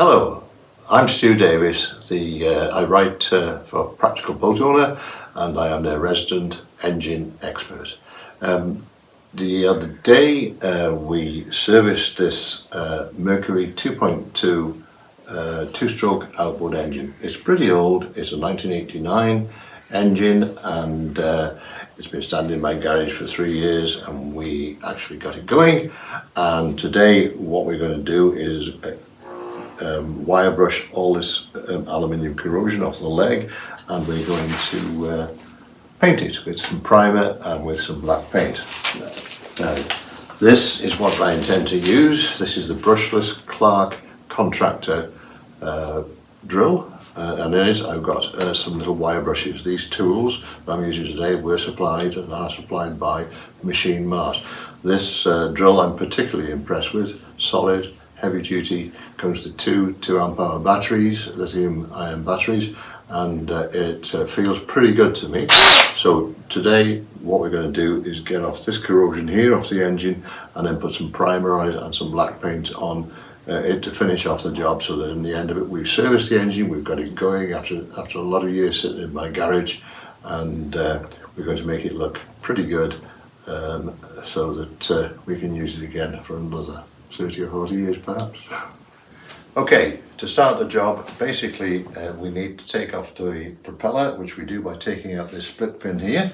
Hello, I'm Stu Davies. I write for Practical Boat Owner, and I am their resident engine expert. The other day we serviced this Mercury 2.2 two-stroke outboard engine. It's pretty old. It's a 1989 engine, and it's been standing in my garage for 3 years, and we actually got it going. And today what we're going to do is wire brush all this aluminium corrosion off the leg, and we're going to paint it with some primer and with some black paint. Now, this is what I intend to use. This is the brushless Clark contractor drill, and in it I've got some little wire brushes. These tools that I'm using today were supplied and are supplied by Machine Mart. This drill I'm particularly impressed with. Solid, heavy duty, comes with two 2-amp-hour batteries, lithium-ion batteries, and it feels pretty good to me. So today what we're going to do is get off this corrosion here off the engine, and then put some primer on it and some black paint on it to finish off the job, so that in the end of it we've serviced the engine, we've got it going after a lot of years sitting in my garage, and we're going to make it look pretty good, so that we can use it again for another 30 or 40 years perhaps. Okay, to start the job, basically we need to take off the propeller, which we do by taking out this split pin here.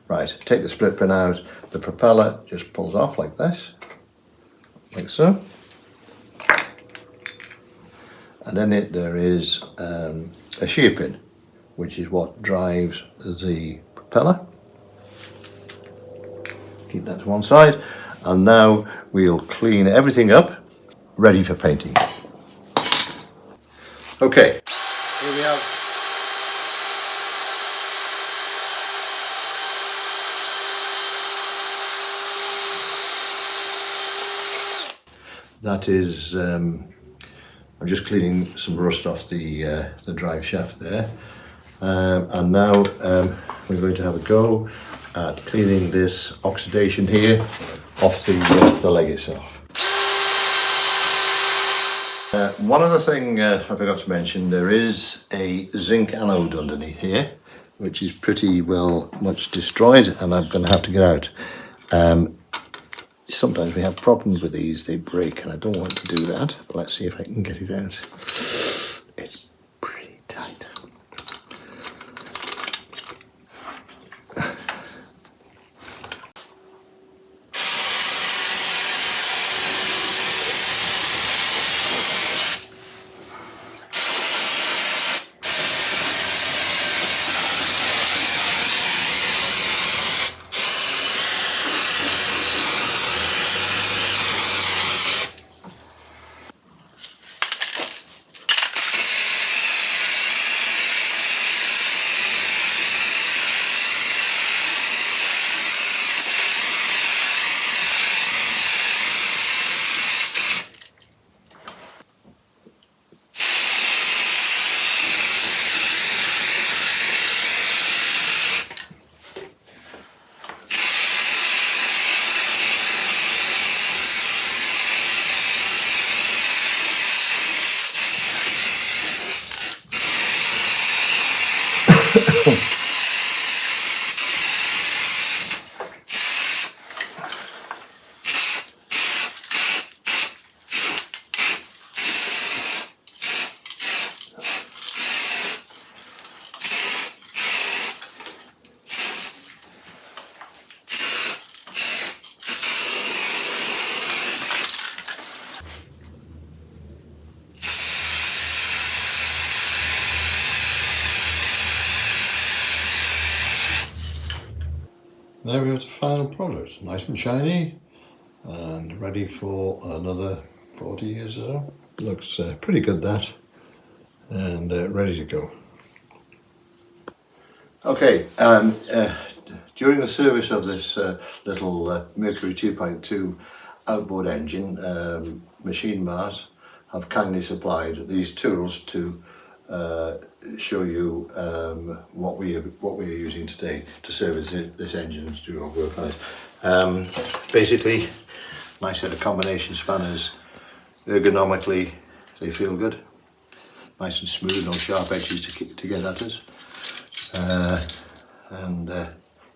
Right, take the split pin out, the propeller just pulls off like this, like so. And in it there is a shear pin, which is what drives the propeller. Keep that to one side, and now we'll clean everything up, ready for painting. Okay, here we have that is, I'm just cleaning some rust off the drive shaft there, and now we're going to have a go at cleaning this oxidation here off the leg itself. One other thing I forgot to mention, there is a zinc anode underneath here, which is pretty well much destroyed, and I'm going to have to get out. Sometimes we have problems with these, they break, and I don't want to do that, but let's see if I can get it out. It's pretty tight. There we have the final product, nice and shiny and ready for another 40 years or so. Looks pretty good, that, and ready to go. Okay, during the service of this little Mercury 2.2 outboard engine, Machine Mart have kindly supplied these tools to show you what we are using today to service this engine and to do our work on it. Basically, nice set of combination spanners. Ergonomically, they feel good, nice and smooth, no sharp edges to get at us,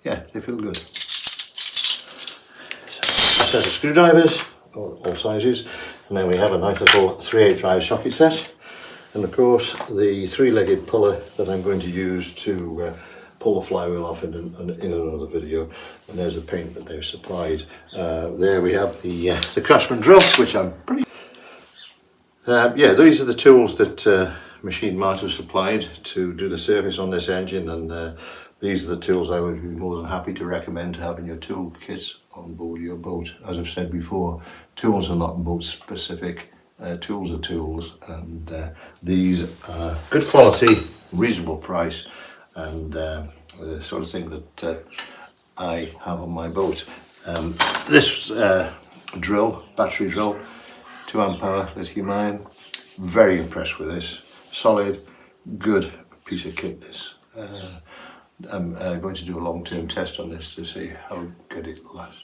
yeah, they feel good. Set of screwdrivers, all sizes, and then we have a nice little 3/8 drive socket set, and of course the three-legged puller that I'm going to use to pull the flywheel off in another video. And there's the paint that they've supplied. There we have the Craftsman drill, which I'm pretty yeah, these are the tools that Machine Mart has supplied to do the service on this engine, and these are the tools I would be more than happy to recommend having your toolkit on board your boat. As I've said before, tools are not boat specific, tools are tools, and these are good quality, reasonable price, and the sort of thing that I have on my boat. This drill, battery drill, 2 amp hour lithium ion, very impressed with this. Solid, good piece of kit this. I'm going to do a long-term test on this to see how good it lasts.